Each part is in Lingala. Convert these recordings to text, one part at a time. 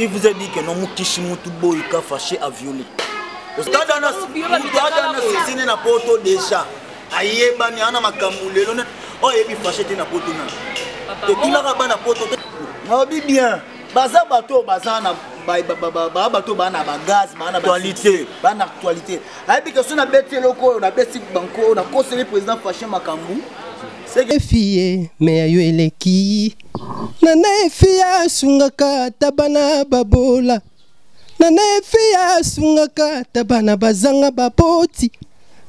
il vous a dit que non Mukishimutu Boyka fâché à violer. Au stade d'Anas, c'est une poto déjà. Aïe, bani, ana makamboulé, oh, et puis fâché, t'es na poto. Et tu n'as pas na poto. Non, bien. Baza bateau, baza na bateau, bana gaz, bana actualité. Bana actualité. Aïe, que si on a bêté loco, on a bêté banco, on a conseillé le président fâché Makambou. C'est que fille, mais ayo eleki. Nana fia sungaka tabana babola. Nana fia sungaka tabana bazanga bapoti.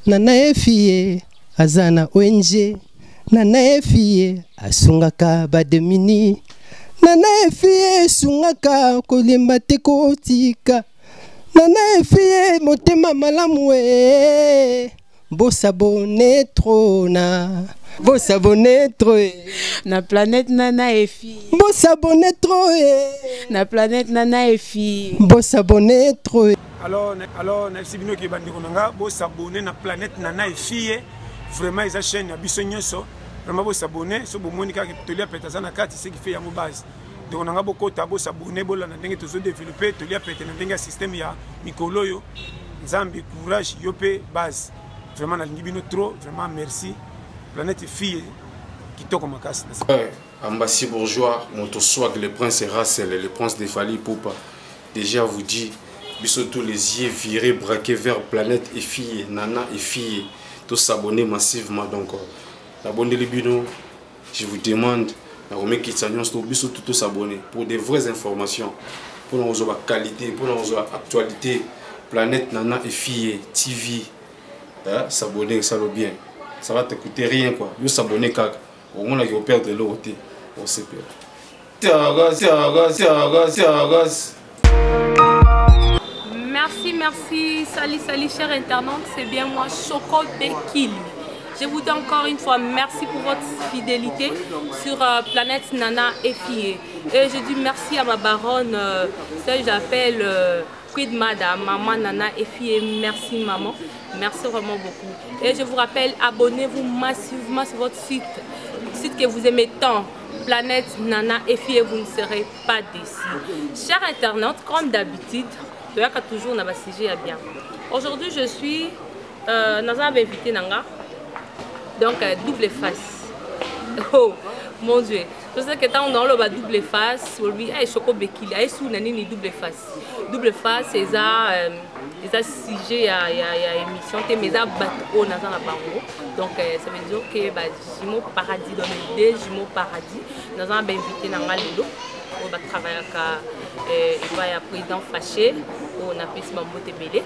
Nana fie azana ONG. Nana fie asungaka bademini. Nana fie sungaka kolimba tekotika. Nana fie motema malamwe. Bossa bonnet trona. Bossa bonnet trop. Na planète Nana et fille. Bossa bonnet trop. Na planète Nana et fille. Bossa bonnet trop. Alors, merci bino ki bandi konanga, bo s'abonner na planète Nana et fille. Vraiment ils chaîne ya biso nyonso. Vraiment bo s'abonner, so bo monika ke tolia peta na kati c'est qui fait ya mo base. Donc on a beaucoup de bo s'abonner bo la na ndenge tozo développer tolia peta na ndenge système ya mikolo yo. Nzambi courage yope base. Vraiment na bino trop, vraiment merci. Planète fille qui toque ma casse. Ambassy bourgeois, mon swag, le prince Racel, le prince de Fali Poupa. Déjà vous dit, bisous tous les yeux virés, braqués vers planète et fille, Nana et fille. Tous s'abonner massivement donc. Abonnez les binos, je vous demande, bisous tous s'abonner pour des vraies informations, pour nous avoir qualité, pour nous avoir actualité. Planète Nana et fille, TV, s'abonner, ça va bien. Ça va te coûter rien quoi. Vous s'abonner car au moins là ils perdre de l'autre. On sait pas. Merci, salut chers internautes, c'est bien moi Choco Bekil. Je vous dis encore une fois merci pour votre fidélité sur Planète Nana et Fille. Et je dis merci à ma baronne, celle que j'appelle Quid Madame, maman Nana et Fille. Merci maman, merci vraiment beaucoup. Et je vous rappelle, abonnez-vous massivement sur votre site que vous aimez tant, Planète Nana et Fille, vous ne serez pas déçus. Chers internautes, comme d'habitude, il y a toujours un sujet à bien. Aujourd'hui, je suis dans un invité Nanga. Donc, double face. Oh, mon Dieu. Je sais que quand on a le double face, on dit que Choco Bekil, il y a une double face. Double face, c'est un sujet à émission, mais ça bateau dans la bango. Donc, ça veut dire que Jumeau Paradis, dans l'idée, Jumeau Paradis, dans un invité dans la Lilo, on va travailler avec le président fâché, on a pu se m'embêter.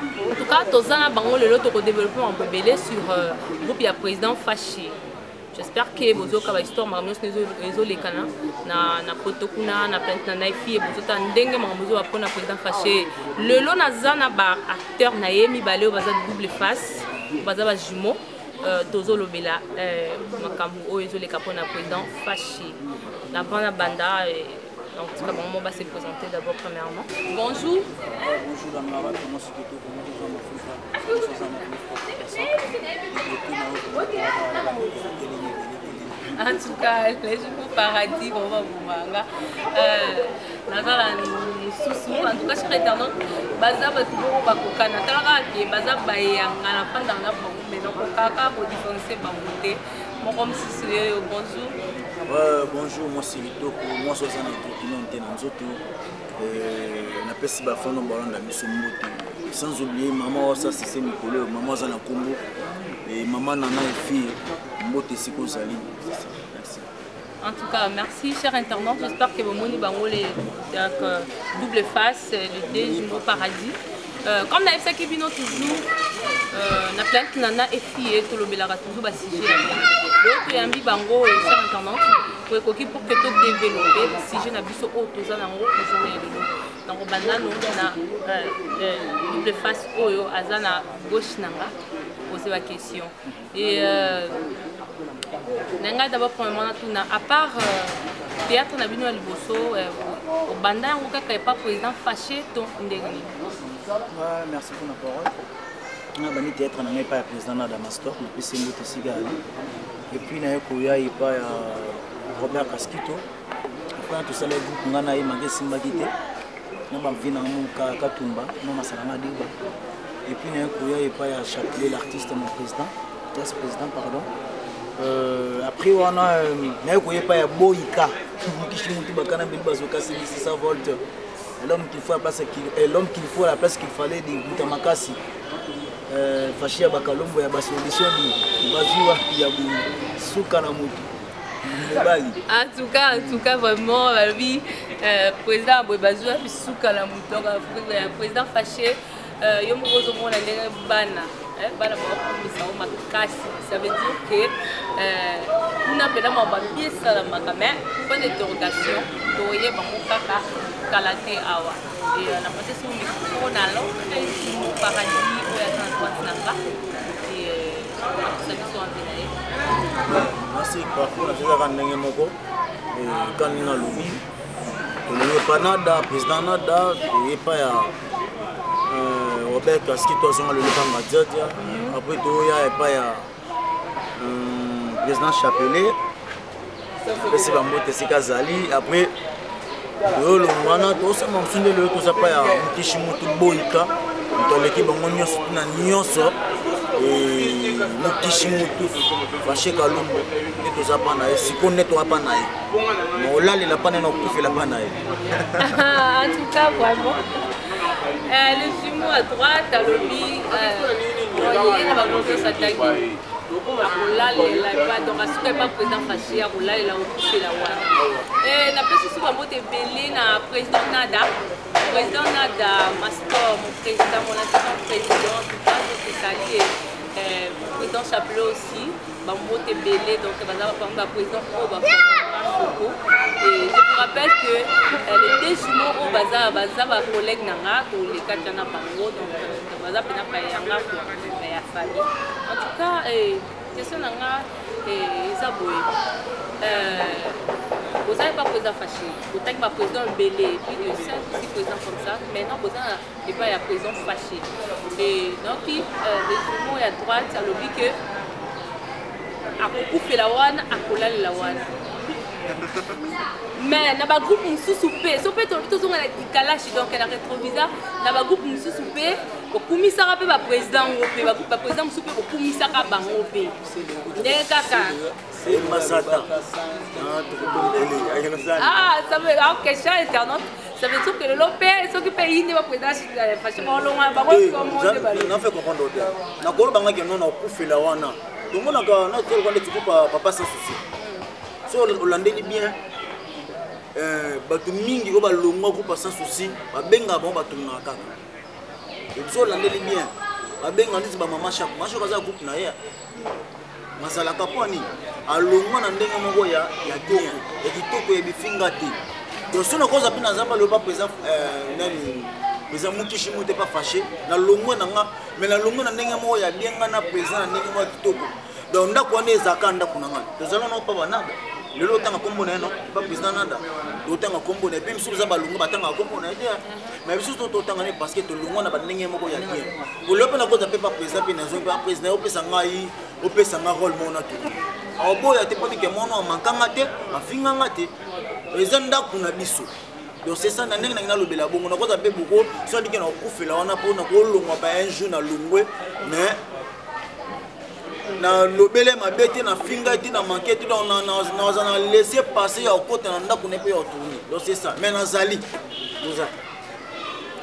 En tout cas, tous les bango le lot au développement en belé sur le groupe du président fâché. J'espère que vous avez une histoire les canaux na protokuna na plainte na fille vous êtes ndenge mamuzo wa pona président fâché. Le lot na zana ba acteur na yemi balé au bazar double face, bazar ba jumeau tozo lobela makambu o ezo les capona président fâché. La banda banda donc, en tout cas, on va se présenter d'abord premièrement. Bonjour. Bonjour, Damara. Comment c'est que tu en tout cas, les jours paradis, on va vous manga. En tout cas, sur Internet, Baza va toujours bakokana. Tala ke Baza bayanga na panda na bongo, mais donc kaka pour différencier bangoté. Mon comme si bonjour. Bonjour, moi c'est Lito, moi je suis sans oublier maman, ça c'est Mikolo, maman Zana Kombo et maman Nana et fille, Mbote Siko Zali. Merci. En tout cas, merci chers internautes, j'espère que vous avez double face, le D, Jumeau Paradis. Comme la FSA qui vient toujours, la plainte Nana et fille, tout le bélara toujours bas sujet. Donc il y a un bango chers internautes pour que tout développer, si je n'abuse au tout ça dans le donc banana on a double face oyo azana gauche nanga poser la question et nanga d'abord premièrement tout na à part théâtre na bino liboso au banda on ka pas président fâché ton ndengani. Merci pour la parole. On a bani théâtre na pas président na Damastor depuis Mbote Sigali et puis na koya il pas Robert Casquito après tout ça les groupes ngana y manqué Simbakité. na bamvina mon Katumba non masalanga diba et puis na koya et pas à Chapelet l'artiste mon président ex-président pardon après wana na koya pas à Boyka kishi mutu bakana bili bazoka 600 volts l'homme qu'il faut à la place qu'il fallait de Butamakasi Fashia Bakalombo ya basolution di baziwa ya suka na mutu. En tout cas vraiment oui président Bobazoua puis suka na mutu donc président fâché yo mozo mona ndenge bana bana ba komisa o makasi ça veut dire que on a pena ma pièce la makame point d'interrogation toye ba mokaka kalate awa et na passé sur micro na l'autre mon paradis ou ya transport nanga et ça nous sont en merci parcours na déjà quand ndenge moko et quand na lobi on pas nada président nada et pas ya Robert Kaski toi sur le Lubanga Djadia après tout ya et pas ya président Chapelet c'est ba moto c'est Kazali après le mwana to ça m'a sunde le to ça pas ya mtishi mutu boyika to l'équipe bango nyonso na nyonso et mtishi mutu fâché kalumbo et to ça pas na siko neto pas na mo la la pas na kufi la pas na en tout cas vraiment le jumeau à droite à l'obli il y a pas de s'attaquer akola lela pas donc asuka pas président fâché akola lela okufi la wa et na pesi sur ba mote belé na président nada Mastor mon président mon assistant président tout ça c'est sali président Chapelet aussi ba mote belé donc bazaba pas président au ba et je vous rappelle que les deux jumeaux au bazaba collègue nanga to les quatre na bango donc bazaba pena pa yanga ya famille en tout cas question nanga ça boy vous n'avez pas président fâché vous n'avez pas président belé plus de 5 ou 6 présidents comme ça maintenant vous n'avez pas un président fâché et donc les jumeaux à droite ça l'oublie que à couper la wana à coller la wana mais na ba groupe mususu pe so pe to zonga na kalashi donc na rétroviseur na ba groupe mususu pe ko kumisaka pe ba président ngope ba président mususu pe ko kumisaka bango pe ndenge kaka c'est Masata ça veut alors question internaute ça veut dire que le lopé ce qui paye ne va président fâché ba longa ba ko na fait comprendre na ko banga ke non na kufela wana donc on a na ko ko ndeti papa sans souci so olandeli bien bato mingi ko balongwa ko sans souci babenga bon bato na kaka so olandeli bien babenga ndisi ba mama chaque kaza groupe na ya masala kaponi alongwa na ndenge moko ya toko ya kitoko ya bifinga te donc so na koza pina zamba le pas président nani président Mukishi muté pas fâché na longwa nanga mais na longwa na ndenge moko ya bien na président na ndenge moko kitoko donc ndako wana ezaka ndako nanga tozala na pa banada lelo tanga kombo na no pas président nada totanga kombo na pe misusu za balungu batanga kombo na dia mais biso totanga ne parce que to longo na bandenge moko ya bien pour le pena koza pe pas président pe na zo pe président opesa ngai opesa nga rôle mona tout aboya te pas que mono mankanga te afinganga te président ndako na biso donc c'est ça na ndenge na lobela bongo na koza pe boko so ndike na okufela wana po na ko longwa ba un jour na longwe mais na lobele mabete na finga ti na manquete donc na laisser passer au côté na ndako ne peut retourner donc c'est ça mais nazali nous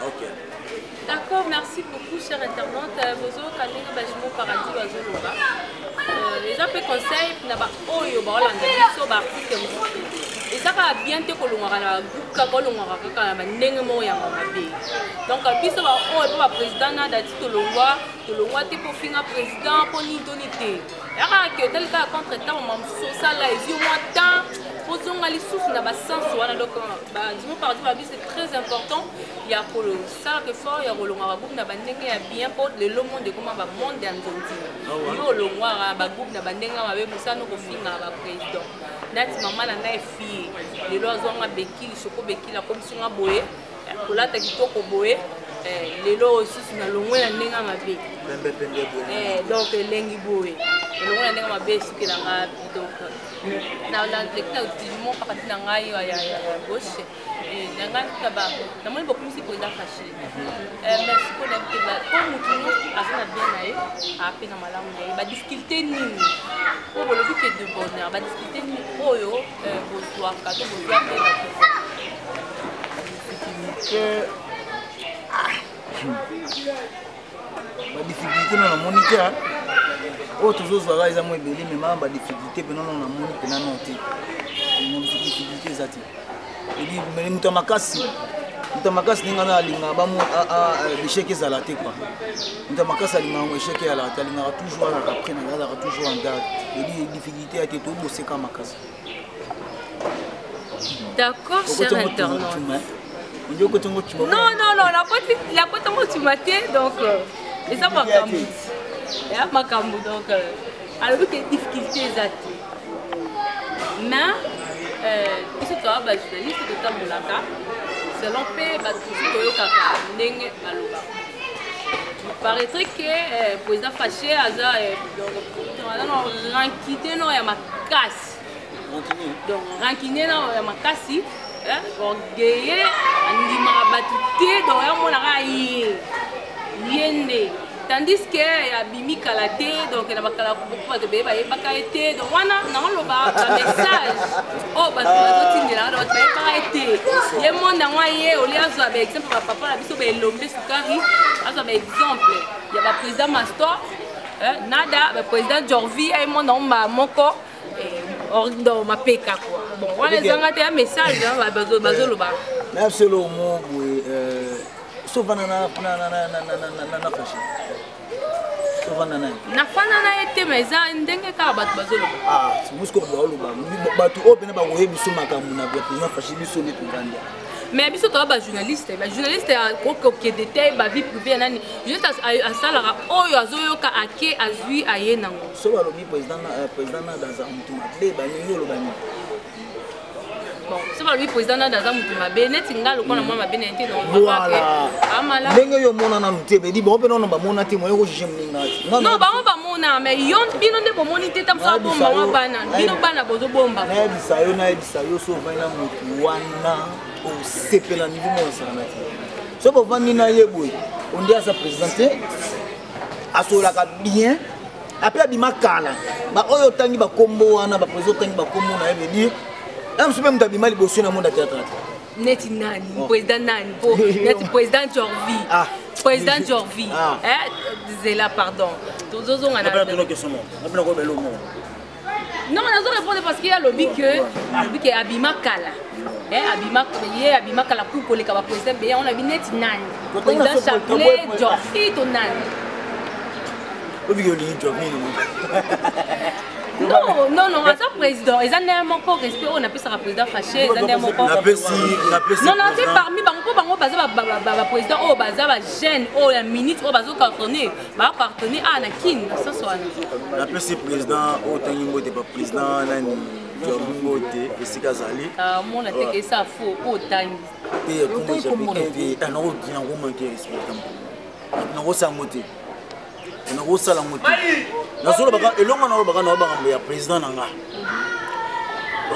OK d'accord merci beaucoup cher internaute bozo kalinga bajimo paradis bazo loba les appels conseils na ba oyo ba olanda biso ba article et ça va bien te kolongwa na buka kolongwa ka na ndenge mo ya mabe donc biso ba oyo ba président na dati tolongwa te pour finir président pour ni donité era que tel cas contre temps mam ça là ils ont moins temps pour zonga les souffle na ba sens wana donc ba dimo parti ba c'est très important il y a pour ça que fort il y a kolongwa ba groupe na ba ndenge ya bien pour le monde de comment ba monde en zonti yo longwa ba groupe na ba ndenge mabe musano ko finga ba président nati mama na na fille les lois zonga beki choko beki la comme singa boye kolata kitoko boye les lois aussi na longwe na ndenge mabe donc lengi boye longwe na ndenge mabe suki na ngapi donc na lecteur du monde pas na ngai ya gauche et na ngai kaba na moi beaucoup si président fâché merci pour la comme mutuno afana bien nae a pe na malamu nae ba difficulté nini pour le but de bonheur ba difficulté nini oyo bozwa kato bozwa pe na ba difficulté na monique oh toujours voilà ils ont moins belé mais ma difficulté pendant na monique na noté mon difficulté zati et dit mais mutamakasi ninga na linga ba mo échec ezala te quoi mutamakasi linga mo échec ya la linga toujours après na la toujours en date et dit difficulté a été tout bosser comme makasi. D'accord, cher internaute. Non, la pote moi tu m'attends donc et ça ma camou. Et ma camou donc alors que difficulté exacte. Mais si tu as bah journaliste de temps molaka selon pe ba tout yo kaka ndenge baloba. Il paraîtrait que président fâché aza donc ranquité non ya makasi. Donc ranquité non ya makasi. Orgueillé, andima batute donc ya mona ka yende tandis que ya bimi kalate donc na bakala ko ba te be ba yebaka été donc wana na loba ba message oh ba to tindela ba te ba été ye monde ngwa ye oli azo ba exemple papa na biso be lombe sukari azo ba exemple ya ba président Mastor nada ba président Jorvi ay monde ngwa moko dans ma PK quoi. Bon, on les a un message hein, bazoloba. Merci le mot sauf nana fâché. Sauf nana. Na fanana été mais ça ndenge ka bazoloba. Ah, c'est musko bazoloba. Batu open ba ko yebiso makambu na président fâché biso ni tunganda. Mais biso to ba journaliste ko détail ba vie privée nani juste à salara oyo azoyoka ake azui aye nango. So ba lobi président dans un mutu mabe ba ni yolo ba ni. Bon, so ba lobi président dans un mutu mabe net ngalo kona mwa mabe na été donc voilà. Amala. Ndenge yo mona na mutebe di bo pe non ba mona te mo yo jije mninga. Non ba mona mais yon bino nde bo moni te tam sa bomba wa bana. Bino bana bozo bomba. Na bisa yo so va na mutu wana. C'est le niveau de la si vous avez on dit à sa présidente, à ce là bien, après Abima Kala, Oyo Tangi Bakombo, Anna, président Tangi Bakombo, on avait dit, je suis même d'Abima Libotion dans le monde de théâtre. Neti Nani, président Nani, président Jorvi, président Jorvi, Zéla, pardon. Non, on a répondu parce qu'il y a le lobby que Abima Kala. Abima Kala pour les président, on a vu Neti Nani. Président Chapelet, Jorvi, ton Nani. Non, à ça président, ils ont encore respect, on appelle ça président fâché, ils ont encore. Non, c'est parmi les président, oh, bazaba jeune, oh, la ministre, oh, bazo cartonné, bah cartonné, ah, na kin, ça soit. On appelle ce président, oh, Tanimbo, t'es pas président, nani, Jorvingo, t'es, et c'est Kazali. Ah, mon a été que ça faux, oh, Tanimbo. Et comment j'habite, un euro qui n'a pas manqué respect. On a ressemblé. On a ressemblé. Na solo baka elonga na baka na baka ya président nanga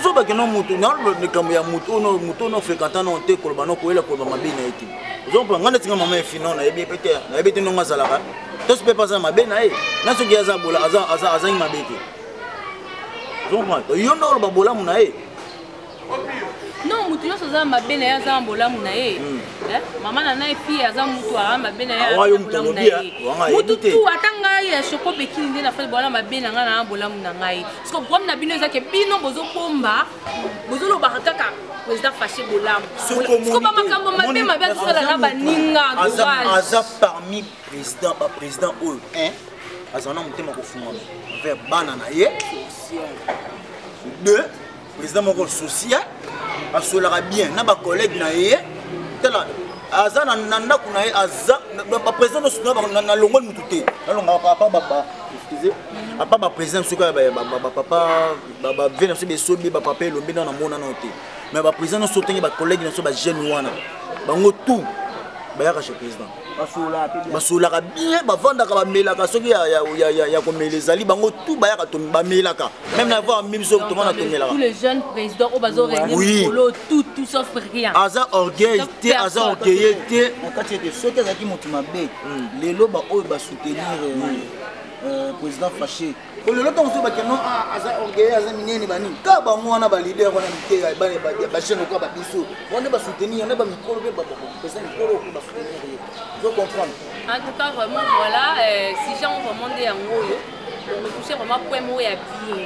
so baka no mutu na le kambo ya mutu no fréquentant no te ko bano ko ela ko ba mabina eti zo pa ngana tinga mama fino na yebi pete na yebi te nonga zalaka to se peut pas ça mabina na so giaza bola aza mabete zo ma yo no ba bola muna non mutu yo soza mabena ya za mbola muna mama na na fille ya za mutu a mabena ya mbola muna mutu tu atanga ya shoko bekini nde na fa bola mabena nga na mbola muna ngai parce que comme na bino ezake bino bozo pomba bozo lo bakaka président fâché bolam ko ba makambo mabe mabe sala na baninga aza parmi président oyo azana mutema ko fuma vers bana na ye deux président moko social asolaka bien na ba collègue na ye tela aza na ndako na ye aza ba président na longo mutu te na longa papa excusez papa ba président suka ba papa ba vena se besobi ba papa lombi na mona na te mais ba président so tengi ba collègue na so ba jeune wana bango tout ba yaka chez président basolaka bien bavandaka bamelaka soki ya komela ezali bango tout bayaka bamelaka même na voir mime soki tomona tomelaka tous les jeunes présidents au bazo réunir tout sauf rien aza orgueil te aza orgueilleux te nakati ete soki azalaki moto mabe lelo baoyo basoutenir président fâché lelo ntango soki bakeno aza orgueilleux aza minene banini kaka bango wana balider wana mike bachaine okoa babiso wana nde basoutenir nde bamikolo mpe bapesa mikolo okoki basoutenir ye je comprendre. En tout cas, vraiment, voilà, si j'ai vraiment des angles, on me touche vraiment point mot et bien.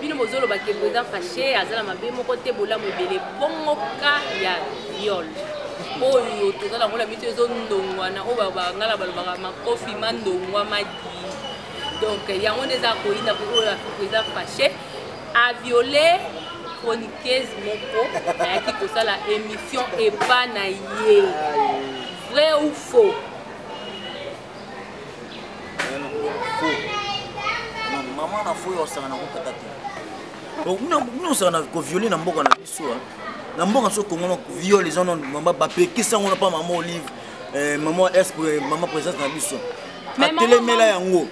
Puis nous avons le président fâché, azala mabe mon côté bola mo belé bon cas ya viol. Oh yo tout ça la mo la mise zone ndongwana o ba ngala ba ma kofi mandongwa madi. Donc il y a on des accords ina pour le président fâché a violé chroniqueuse moko qui ko ça la émission et pas na yé. Vrai ou faux? Faux. Maman na faux yo sanga na ko katati. Donc nous sanga ko violer na mboka na biso na mboka so kongo viol les gens maman bapé qui ça on n'a pas maman Olive maman esprit maman présence na biso.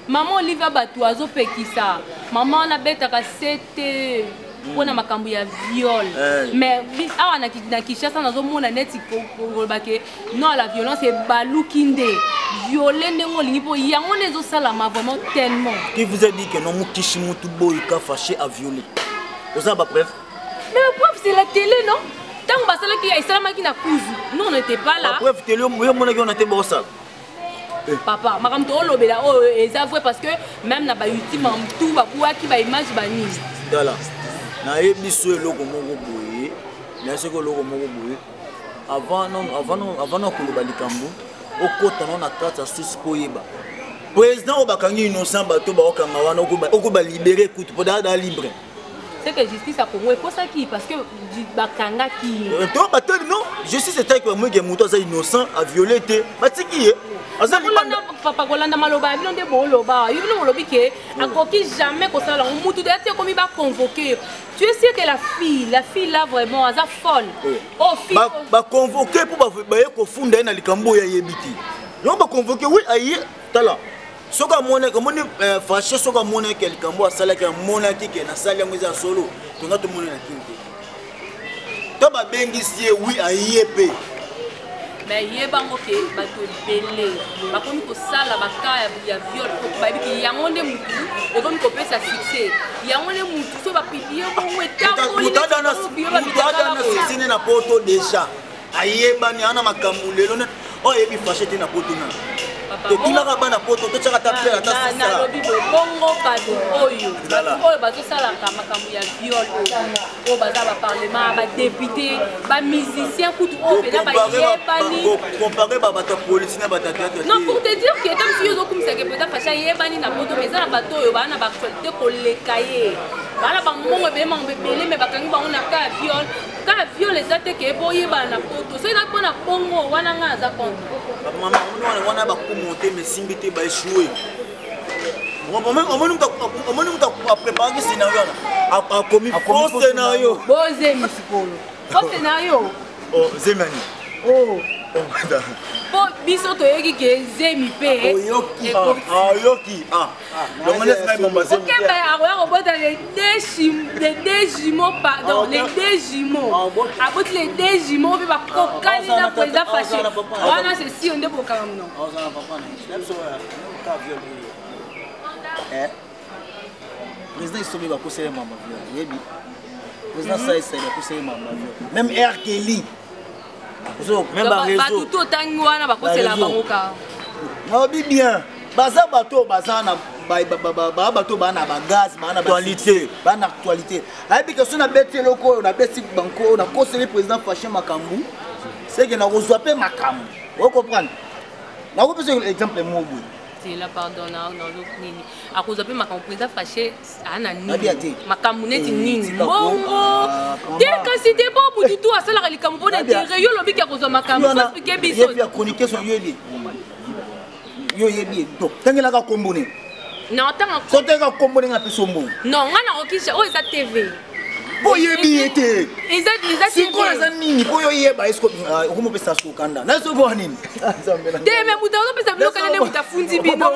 Maman Olive batu azo pekisa. Maman na betaka c'était pour na makambo ya viol. Mais awa na Kinshasa nazo mona neti ko bake non la violence est balukinde. Violer ndengo lingi po yango nezo salama vraiment tellement. Qui vous a dit que non mukishi mutu boyika fâché à violer? Vous avez pas preuve? Mais la preuve c'est la télé non? Tant basala ki isalama ki na kuzu. Nous on n'était pas là. La preuve télé yo mona ki on était bossa. Papa, makamto olobela o eza vrai parce que même na ba ultime tout ba ki ba image ba ni. Voilà. Na ebiso eloko moko boye. Na seko eloko moko boye. Avant non koloba likambo, okota non na kata susi koyeba. Président obakangi innocent bato ba okanga wana okoba libérer écoute pour da libre. C'est que justice a Congo pour ça qui parce que bakanga qui toi bato non, justice est que moi que moto ça innocent a violé te. Batiki papa kolanda maloba bino nde boloba yibino molobi ke akoki jamais ko sala mutu de te komi ba convoquer. Tu es sûr que la fille là vraiment aza folle. Oh fille ba convoquer pour ba ko funda na likambo ya yebiti. Non ba convoquer oui ayi tala. Soka mona komoni fâché soka mona ke likambo asala ke mona ki ke na sala ngeza solo. Tonga to mona na kinte. To ba bengisi oui ayi pe. Mais il y a des gens qui sont belés. Par contre, il y a des viol. Il y a des gens qui peuvent se fixer. Il y a des gens qui peuvent publier. Il y a des gens qui tokilaka bana poto tochaka tapela ta sala na lobi bongo kado oyo oyo bazosala makambo ya viol o baza ba parlement ba député ba musicien kutu o pena ba yebani comparer ba bata politicien ba théâtre non pour te dire que comme si yozo kumisa ke peut-être facha yebani na poto mais na bato oyo bana ba actualité ko lekaye bana ba mongo be mambebele mais bakangi ba ona ka viol les attaques ke boyeba na poto so ina pona bongo wana nga za compte maman on va monter mais simbité ba échouer on va préparer scénario a commis faux scénario boze misikolo faux scénario oh zemani oh po biso to yeki ke zemi pe yoki donc on est même basé OK ben alors on va dans les deux jumeaux pardon les deux jumeaux abot les deux jumeaux pe ba kokani na président fâché wana c'est si on de pour quand non on ça papa na so ka viol président il somme ba conseiller maman yebi président ça essaie de conseiller maman même R Kelly même ba réseau tout tangi wana ba kosela bango ka no bi bien baza bato baza na bato bana ba gaz bana actualité bana actualité ayebi que so na beti loko na beti banko na conseiller président fâché makambu c'est que na kozwa pe makambu vous comprenez na ko pese exemple mobu c'est la pardon na nini akozwa pe makambu président fâché ana nini makambu neti nini bongo dès que c'était bon pour du tout asala ka likambu pour intérêt yo lobi ka kozwa makambu so expliquer biso ya chroniquer son yo yebi to tangela ka kombone non tanga so tanga kombone nga pesombo non ngana okisha o eza TV po yebi ete sikoyo eza nini po yoyeba esko okomopesa sokanda na so bo nini te me muta opesa biloko nene mutafundi bino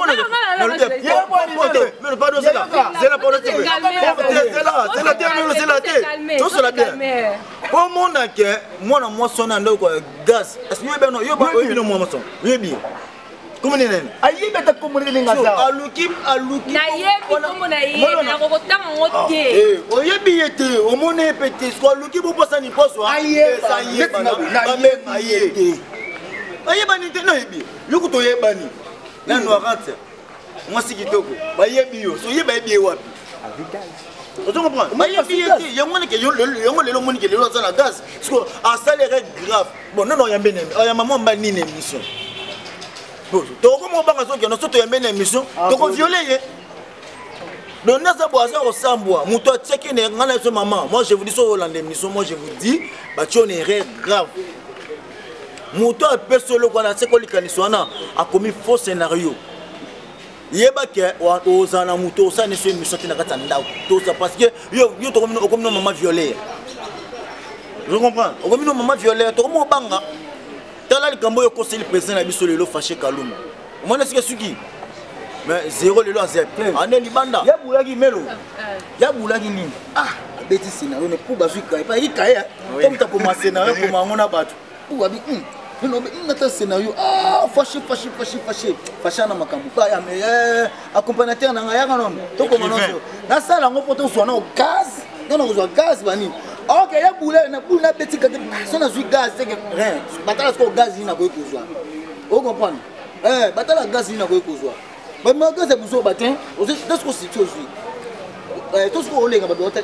po mona ke mwana mwasi na ndoko gaz asiyebeno yoba oyebino mwana mwasi yebi comment nene ayibeta komunene ngaza aluki na yebi komo na yebi na kokotanga ngote oyebi ete omone pete so aluki boposa ni poso ayeba na yete ayebani te na yebi yoku to yebani na no arate mwasi kitoko bayebi yo so yeba yebi wapi ozo comprendre bayebi ete yango ne ke yango lelo moni ke lelo za na gaz parce que a salaire grave bon non yambe ne ya maman mba nini émission toko mo banga soki no soto yambe na émission toko violer le nasa boisa au sambwa muto checker ne ngana so maman moi je vous dis sur Hollande émission moi je vous dis ba tu on erreur grave muto a persolo kwa na seko likaniswana a commis faux scénario yeba ke wa ozana muto sa ne so émission tina kata ndao to ça parce que yo to comme no maman violer je comprends comme no maman violer to mo banga tala likambo yo conseil président na biso lelo fâché Kaluma mona sika suki mais zéro lelo a zep ane libanda ya bulaki melo ya bulaki nini beti scénario ne pour bazuka pas ikaye comme ta pour ma scénario pour mangona batu ou abi non mais ngata scénario fâché na makambo pa ya mais accompagnateur na ngaya kanon to komanoso na sala ngo poto so na gaz non ko gaz bani ok ya boule na boule na beti ka so na zui gaz c'est que rien batala ko gaz ina ko kozwa o comprendre batala gaz ina ko kozwa ba ma gaz buzo batin o se ko situe zui to ko olenga ba dote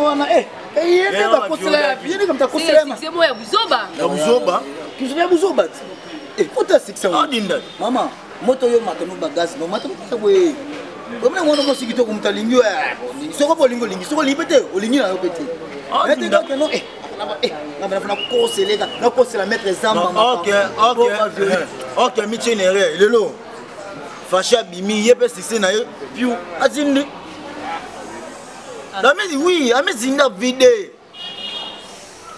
wana yende ba kosela yende comme ta kosela c'est moi ya buzoba kizobya buzoba pota 600 adinda mama moto yo matano ba gaz no matano ka boye comme ngona mo sikito kumta lingyo soko bolingo lingi soko libete olingi na yo pete ete donc non ngaba na koseleka na kosela mettre zamba ok mitinere lelo fasha bimi yepe sisi na yo piu azindi Amezi oui, amezi nga vide.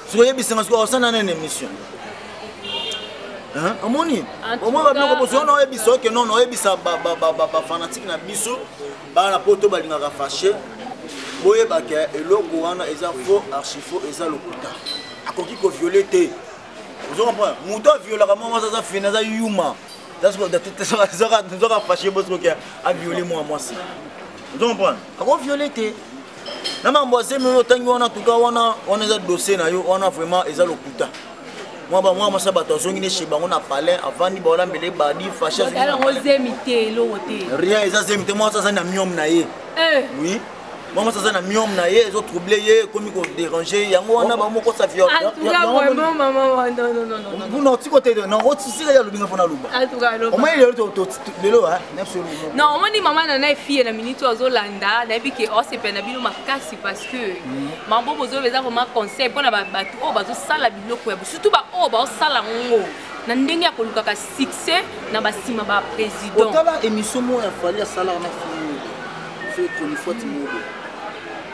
Sur yebi senga sko osana na émission. Amoni. Omo ba biloko boso na yebi so ke non yebi sa ba fanatique na biso ba na poto ba linga ka fâché. Boye ba ke eloko wana eza faux archi faux eza lokuta. Akoki ko violer te. Vous comprenez? Muto violer ka mama za fina za yuma. That's what that fâché boso ke a violer moi si. Vous comprenez? Ako violer te. Na mambo asemi otangi wana tuka wana eza dossier na yo wana vraiment eza lokuta moi masa bato zongi ne sheba ngona palais avandi ba olambele badi fâché rien eza zemite moi ça na miom na ye oui moi ça na miom na ye ezo troubler ye comme ko déranger yango wana ba moko sa viol vraiment maman non vous non tiko te non oti sika ya lubinga fona luba en tout cas au moins il est lelo non on dit maman na fille na minute ozolanda na bi ke o se pena bino makasi parce que mambo bozo beza vraiment conseil pona batu o bazo sala biloko ya surtout ba o ba sala ngo na ndenge ya koluka ka succès na basima ba président otala émission mo ya fali ya sala na fille c'est une fois timodo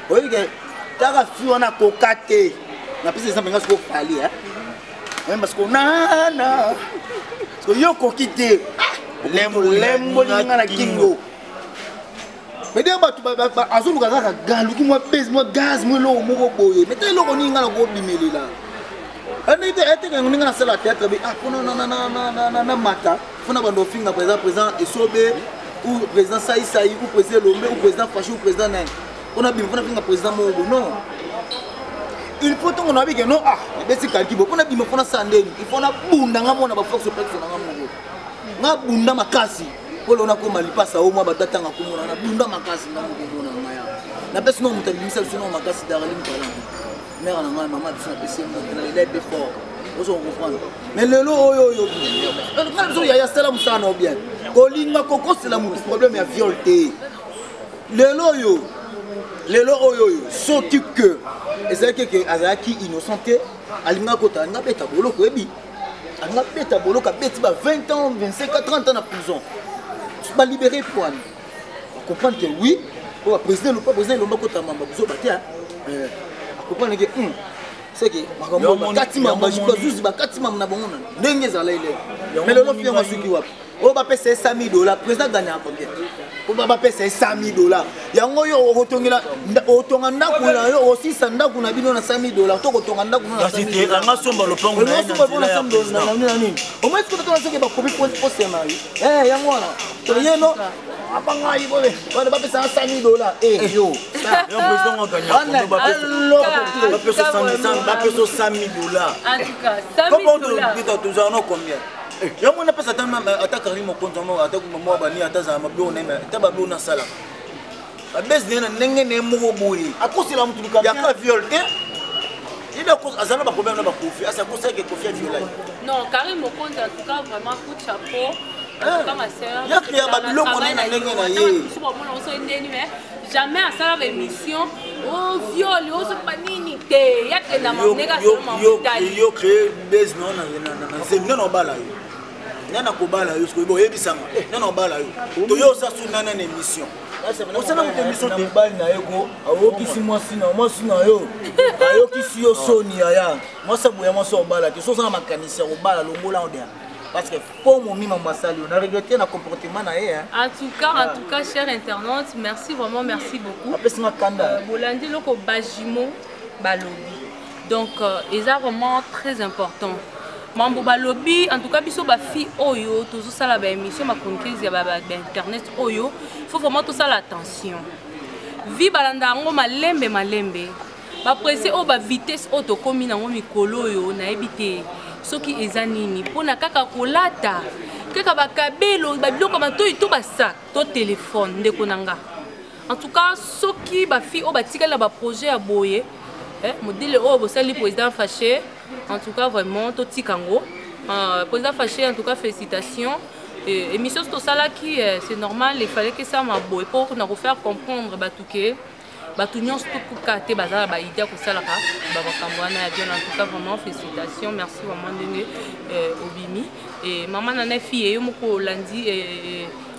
oye taka fi wana kokate na pesa exemple nga siko fali même parce que nana so yo kokite lembo linga na kingo mais dia batu ba azoluka kaka galuki mo pèse mo gaz mo lo mo boye mais telo ko ninga na ko bimelela ane te ete nga ninga na sala théâtre bi na mata fona bando finga président esobe ou président Saï ou président Lomé ou président Fachi ou président Neng on a bien fait un président Mobo non il faut qu'on a bien non mais c'est calculé on a bien fait un sandé il faut na bunda ngamo na ba force protection ngamo na bunda makasi pour on a comme ali passa au mois batata ngako na bunda makasi ngamo ko na ngaya na pesa non mutabimisa sinon makasi darali mpala mère na ngaya maman biso na pesa na il est fort vous comprenez mais le lo yo même so ya sala musana ou bien kolinga koko c'est la problème ya viol té le lo yo soki que ezalaki ke azalaki innocenté alinga kota alinga beta boloko ebi alinga beta boloko abeti ba 20 ans 25 ans 30 ans na prison ba libéré pour aller comprendre que oui pour président le pas président le moko ta mamba buzo batia comprendre que c'est que katima bajiko zuzi ba katima na bongona ndenge za lele mais le lofi nga suki wapi o ba pesa $100 président gagne combien o ba pesa $100 yango yo otongela otonga ndaku na yo osisa ndaku na bino na $100 to kotonga ndaku na $100 anga somba lopango na na nini o moins que to na seke ba kopi poste na yo yango wana to yeno apanga yi bobe wana ba pesa $100 yo président nga gagne ba pesa $100 En tout cas, $100. Comment tu as combien? Il y a mon appel à ta carrière, mon compte, à ta maman, à ta zama, à ta babou, à sala. À baisse d'un n'engagé n'est mou boui. À cause de la mouture, il y a pas viol. Il y a cause à ça, pas problème, pas confié. À sa cause, c'est que confié violé. Non, Karim, mon compte, en tout cas, vraiment, coup de chapeau. En tout cas, ma soeur. Il y a qu'il y a Babylone, on est jamais à ça l'émission. Oh, viol, oh, c'est pas nini. Il y a que dans mon négation, yo créé base non c'est non bala yo nana ko bala yo ko boye bisanga non bala yo to yo sa su nana émission on sa na émission de bal na yego awoki si moi sina yo ayoki si yo soni ya moi sa boya moi so bala ke so sa makanisi ko bala longola ondea parce que pour mon mime ambassade on a regretté le comportement na ye en tout cas chers internautes merci vraiment merci beaucoup après c'est kanda bolandi loko bajimo balobi donc ils sont vraiment très important mambo balobi en tout cas biso ba fi oyo toujours ça la émission ma chroniqueuse ya ba internet oyo faut vraiment tout ça l'attention vi balanda ngo malembe ba presser o ba vitesse auto komi na ngo mikolo yo na ebité soki ezanini pona kaka kolata kaka bakabelo babiloko matoyi to basak to téléphone ndeko nanga en tout cas soki ba fi o batikala ba projet ya boye modèle o bosali président fâché en tout cas vraiment to tikango président fâché en tout cas félicitations émission tout ça là qui c'est normal il fallait que ça m'a boye pour nous refaire comprendre batuke batunions tout côté bazala ba idée ko sala ka ba kambwana ya bien en tout cas vraiment félicitations merci vraiment ndenge obimi et maman nana fille yo moko landi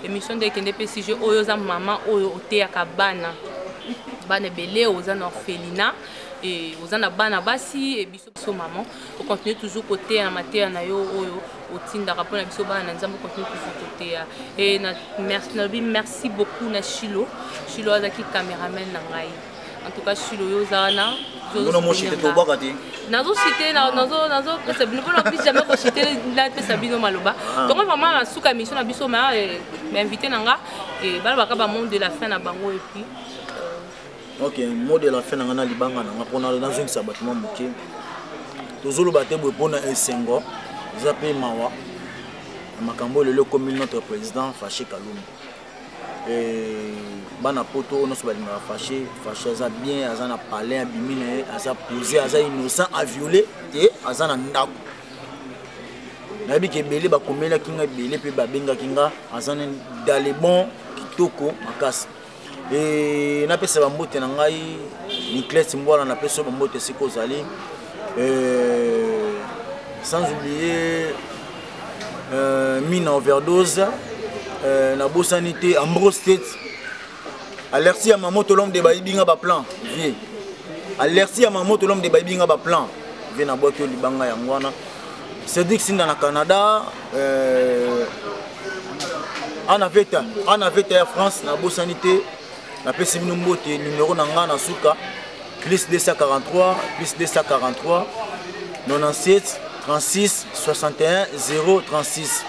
émission de kende PCG oyo za maman oyo oteya kabana bana belé oza na orphelinat et aux ana bana basi et biso maman on continue toujours côté en matière na yo oyo otinda rapport na biso bana nzambo continue toujours côté et merci beaucoup na Chilo azaki caméraman na ngai en tout cas Chilo yo zana non mo chité to bakati nazo cité nazo c'est bien pas plus jamais ko cité la pesa bino maloba donc vraiment na suka mission na biso ma invité nanga et bala baka ba monde de la fin na bango et puis ok mot de la fin na ngana libanga na pona dans une sabatement moké tozolo baté bo pona esengo zape mawa makambo le commune notre président fâché Kalum et bana poto on se balinga fâché za bien azana parler abimine aza posé aza innocent à violer et azana ndako na bi ke belé ba komela kinga belé pe ba benga kinga azana dans les bons kitoko makasi et na pesa bambote na ngai Nicolas Mbwala na pesa bambote siko zali sans oublier mine overdose na bosanité Ambrose State alerti ya mamoto l'homme de baibinga ba plan vie alerti ya mamoto l'homme de baibinga ba plan vie na boki libanga ya ngwana Cédric Sinda na Canada en aveta ya France na bosanité la PC Minomote numéro nanga na suka plus 243 97 36 61 036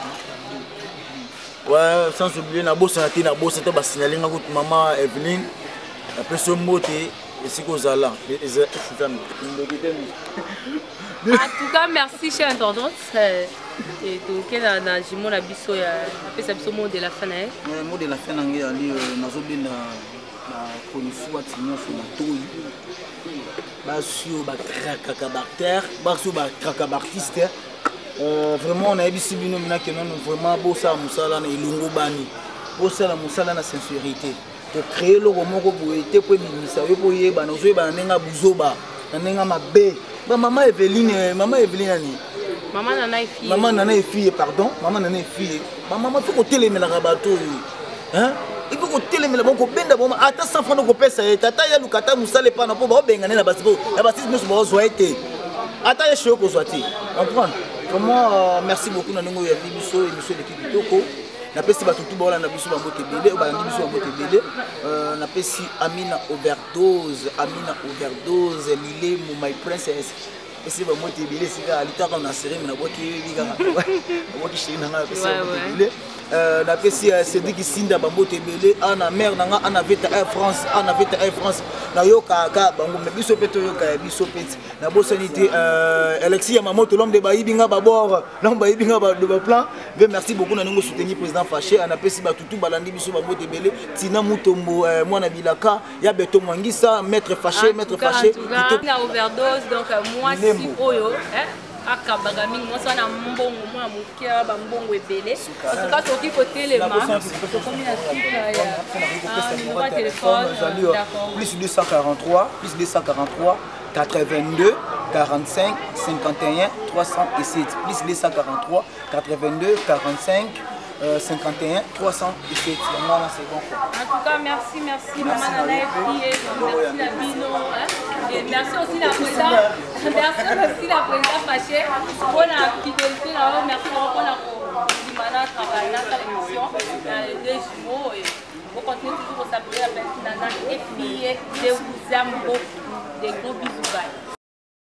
ouais sans oublier na bossa na ba signaler nga kuti maman Evelyne la PC Mote et sikozala en tout cas merci chers internautes et donc na jimo na biso ya pesa biso mot de la fin mot de la fin nanga ali nazobina na konifua tinyo sur la touille basio ba krakabarter basio ba krakabartiste vraiment on a ebisi bino mina que non vraiment bosa musala na ilungu bani bosa la musala na sincérité pour créer le moko boete pour bimisa yo pour yeba na zo yeba nenga buzoba na nenga mabe ba maman Evelyne ani maman nana fille pardon maman nana fille ba maman faut téléméla bateau hein il mpe kotelemela bango kobenda bango ata 100 francs okopesa ye tata ya luka ata mosala epana mpo baobengane na basi na basisi nyonso baozwa ye te ata ye sheye kozwa te comprendre vraiment merci beaucoup na ndenge oyo yandi biso émission eleki kitoko napesi bato tu baolanda biso bambote ebele oyo balandi biso bambote ebele napesi Amina overdose lilemu my princess esi bambote ebele esika alitaka na seremi nabwaki yebi kaka nabwaki sheri na nga napesi bambote ebele napesi Cédric Sinda bambote ebele ana mare na nga ana veta Air France nayokaka bango me biso mpe toyoka ya biso peti nabosani te Alexis ya mamoto l'homme de bayibi nga babord l'homme bayibi nga de baplan ve merci beaucoup na ndenge soutenir président Faché anapesi batutu balandi biso bambote ebele Tina Mutombo mwana bilaka ya Beto Mwangisa maître Faché na overdose donc moi si oyo akabaga mingi mwasi wana mbongo mwana moke bambongo ebele entuka soki kotelema tokomi na suka ya numéro ya téléphone plus 243 82 45 51 307 plus 243 82 45 51 307 voilà c'est bon quoi. En tout cas merci maman Nana Efi merci la bino et merci aussi la présidente Faché pour la fidélité là merci pour la dimana travail dans l'émission les deux jumeaux et vous continuez toujours à s'appeler la Nana Efi je vous aime beaucoup des gros bisous bye.